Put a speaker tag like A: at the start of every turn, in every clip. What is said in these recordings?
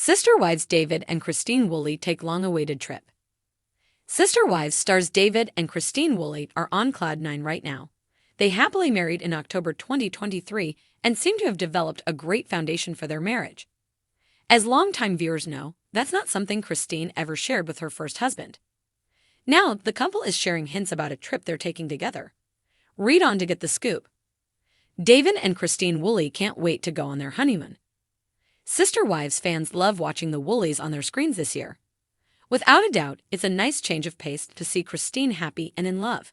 A: Sister Wives David and Cristin Woolley take long-awaited trip. Sister Wives stars David and Cristin Woolley are on cloud nine right now. They happily married in October 2023 and seem to have developed a great foundation for their marriage. As longtime viewers know, that's not something Cristin ever shared with her first husband. Now, the couple is sharing hints about a trip they're taking together. Read on to get the scoop. David and Cristin Woolley can't wait to go on their honeymoon. Sister Wives fans love watching the Woolleys on their screens this year. Without a doubt, it's a nice change of pace to see Cristin happy and in love.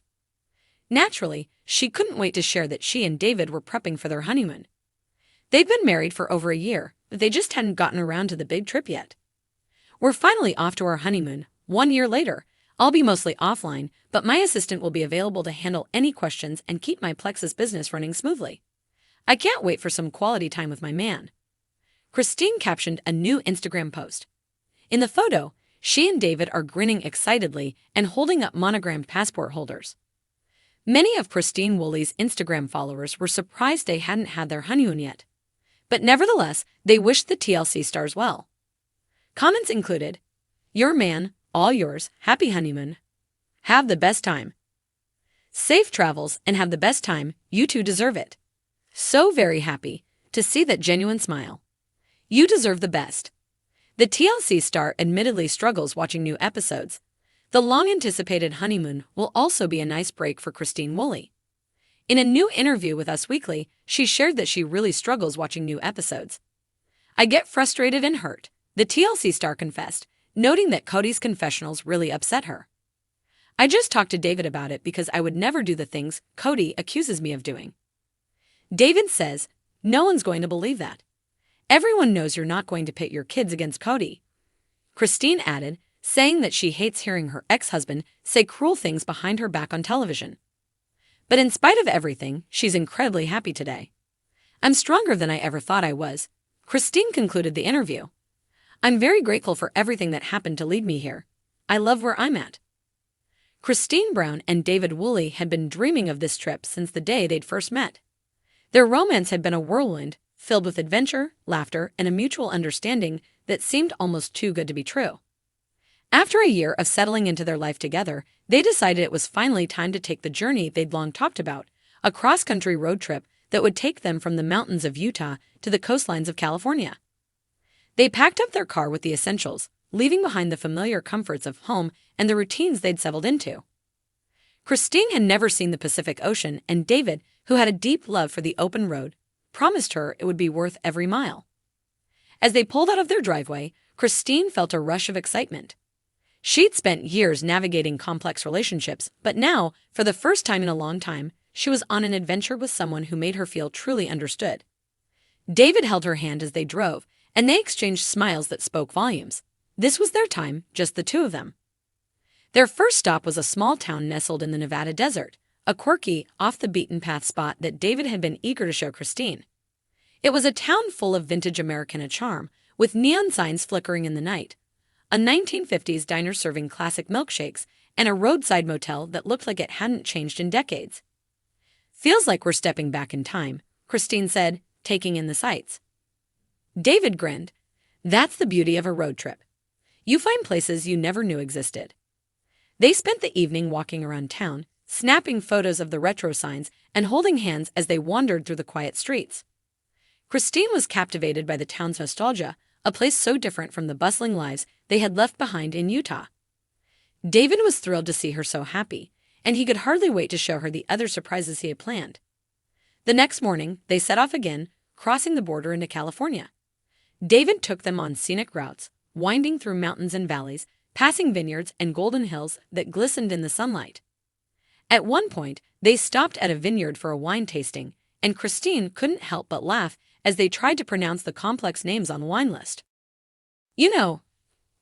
A: Naturally, she couldn't wait to share that she and David were prepping for their honeymoon. They've been married for over a year, but they just hadn't gotten around to the big trip yet. We're finally off to our honeymoon, 1 year later. I'll be mostly offline, but my assistant will be available to handle any questions and keep my Plexus business running smoothly. I can't wait for some quality time with my man. Cristin captioned a new Instagram post. In the photo, she and David are grinning excitedly and holding up monogrammed passport holders. Many of Cristin Woolley's Instagram followers were surprised they hadn't had their honeymoon yet. But nevertheless, they wished the TLC stars well. Comments included, "Your man, all yours, happy honeymoon. Have the best time. Safe travels and have the best time, you two deserve it. So very happy to see that genuine smile. You deserve the best." The TLC star admittedly struggles watching new episodes. The long-anticipated honeymoon will also be a nice break for Cristin Woolley. In a new interview with Us Weekly, she shared that she really struggles watching new episodes. "I get frustrated and hurt," the TLC star confessed, noting that Cody's confessionals really upset her. "I just talked to David about it because I would never do the things Cody accuses me of doing." David says, "No one's going to believe that. Everyone knows you're not going to pit your kids against Cody." Cristin added, saying that she hates hearing her ex-husband say cruel things behind her back on television. But in spite of everything, she's incredibly happy today. "I'm stronger than I ever thought I was," Cristin concluded the interview. "I'm very grateful for everything that happened to lead me here. I love where I'm at." Cristin Brown and David Woolley had been dreaming of this trip since the day they'd first met. Their romance had been a whirlwind, filled with adventure, laughter, and a mutual understanding that seemed almost too good to be true. After a year of settling into their life together, they decided it was finally time to take the journey they'd long talked about, a cross-country road trip that would take them from the mountains of Utah to the coastlines of California. They packed up their car with the essentials, leaving behind the familiar comforts of home and the routines they'd settled into. Cristin had never seen the Pacific Ocean, and David, who had a deep love for the open road, promised her it would be worth every mile. As they pulled out of their driveway, Cristin felt a rush of excitement. She'd spent years navigating complex relationships, but now, for the first time in a long time, she was on an adventure with someone who made her feel truly understood. David held her hand as they drove, and they exchanged smiles that spoke volumes. This was their time, just the two of them. Their first stop was a small town nestled in the Nevada desert, a quirky, off-the-beaten-path spot that David had been eager to show Cristin. It was a town full of vintage Americana charm, with neon signs flickering in the night, a 1950s diner serving classic milkshakes, and a roadside motel that looked like it hadn't changed in decades. "Feels like we're stepping back in time," Cristin said, taking in the sights. David grinned. "That's the beauty of a road trip. You find places you never knew existed." They spent the evening walking around town, snapping photos of the retro signs and holding hands as they wandered through the quiet streets. Cristin was captivated by the town's nostalgia, a place so different from the bustling lives they had left behind in Utah. David was thrilled to see her so happy, and he could hardly wait to show her the other surprises he had planned. The next morning, they set off again, crossing the border into California. David took them on scenic routes, winding through mountains and valleys, passing vineyards and golden hills that glistened in the sunlight. At one point, they stopped at a vineyard for a wine tasting, and Cristin couldn't help but laugh as they tried to pronounce the complex names on the wine list. "You know,"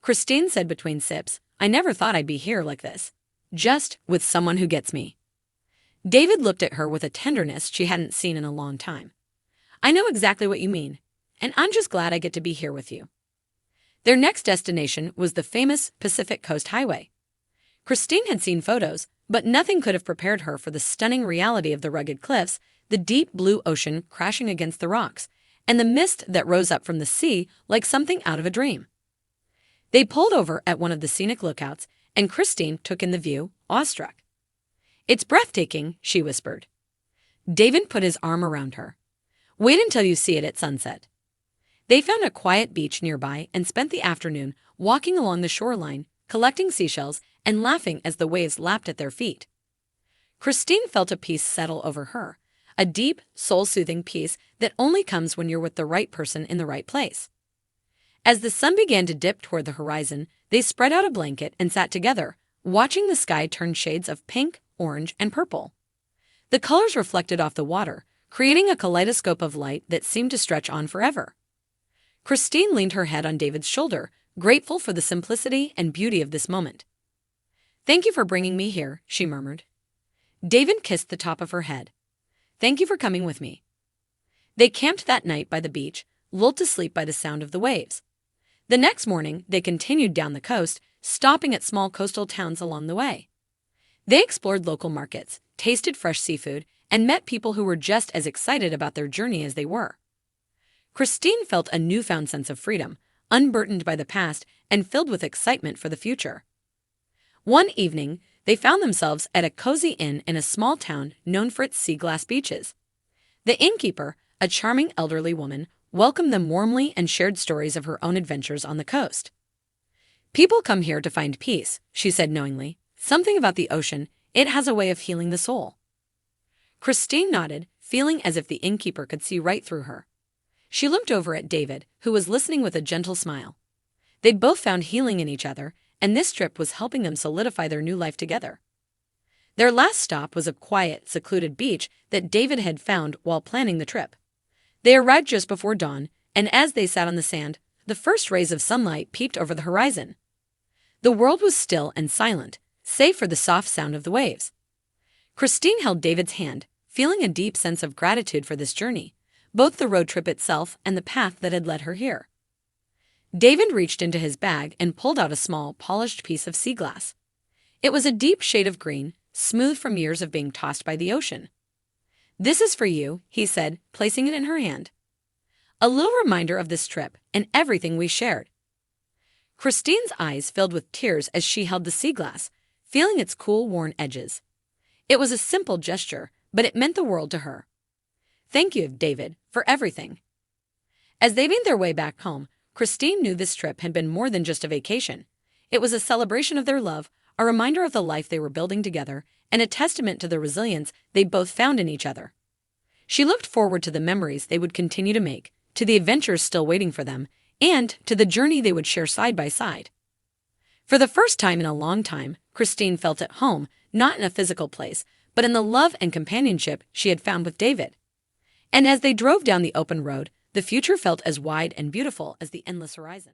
A: Cristin said between sips, "I never thought I'd be here like this. Just with someone who gets me." David looked at her with a tenderness she hadn't seen in a long time. "I know exactly what you mean, and I'm just glad I get to be here with you." Their next destination was the famous Pacific Coast Highway. Cristin had seen photos, but nothing could have prepared her for the stunning reality of the rugged cliffs, the deep blue ocean crashing against the rocks, and the mist that rose up from the sea like something out of a dream. They pulled over at one of the scenic lookouts, and Cristin took in the view, awestruck. "It's breathtaking," she whispered. David put his arm around her. "Wait until you see it at sunset." They found a quiet beach nearby and spent the afternoon walking along the shoreline, collecting seashells and laughing as the waves lapped at their feet. Cristin felt a peace settle over her, a deep, soul-soothing peace that only comes when you're with the right person in the right place. As the sun began to dip toward the horizon, they spread out a blanket and sat together, watching the sky turn shades of pink, orange, and purple. The colors reflected off the water, creating a kaleidoscope of light that seemed to stretch on forever. Cristin leaned her head on David's shoulder, grateful for the simplicity and beauty of this moment. "Thank you for bringing me here," she murmured. David kissed the top of her head. "Thank you for coming with me." They camped that night by the beach, lulled to sleep by the sound of the waves. The next morning, they continued down the coast, stopping at small coastal towns along the way. They explored local markets, tasted fresh seafood, and met people who were just as excited about their journey as they were. Cristin felt a newfound sense of freedom, unburdened by the past and filled with excitement for the future. One evening, they found themselves at a cozy inn in a small town known for its sea glass beaches. The innkeeper, a charming elderly woman, welcomed them warmly and shared stories of her own adventures on the coast. "People come here to find peace," she said knowingly. "Something about the ocean, it has a way of healing the soul." Cristin nodded, feeling as if the innkeeper could see right through her. She looked over at David, who was listening with a gentle smile. They'd both found healing in each other, and this trip was helping them solidify their new life together. Their last stop was a quiet, secluded beach that David had found while planning the trip. They arrived just before dawn, and as they sat on the sand, the first rays of sunlight peeped over the horizon. The world was still and silent, save for the soft sound of the waves. Cristin held David's hand, feeling a deep sense of gratitude for this journey, both the road trip itself and the path that had led her here. David reached into his bag and pulled out a small, polished piece of sea glass. It was a deep shade of green, smooth from years of being tossed by the ocean. "This is for you," he said, placing it in her hand. "A little reminder of this trip and everything we shared." Cristin's eyes filled with tears as she held the sea glass, feeling its cool, worn edges. It was a simple gesture, but it meant the world to her. "Thank you, David, for everything." As they made their way back home, Cristin knew this trip had been more than just a vacation. It was a celebration of their love, a reminder of the life they were building together, and a testament to the resilience they both found in each other. She looked forward to the memories they would continue to make, to the adventures still waiting for them, and to the journey they would share side by side. For the first time in a long time, Cristin felt at home, not in a physical place, but in the love and companionship she had found with David. And as they drove down the open road, the future felt as wide and beautiful as the endless horizon.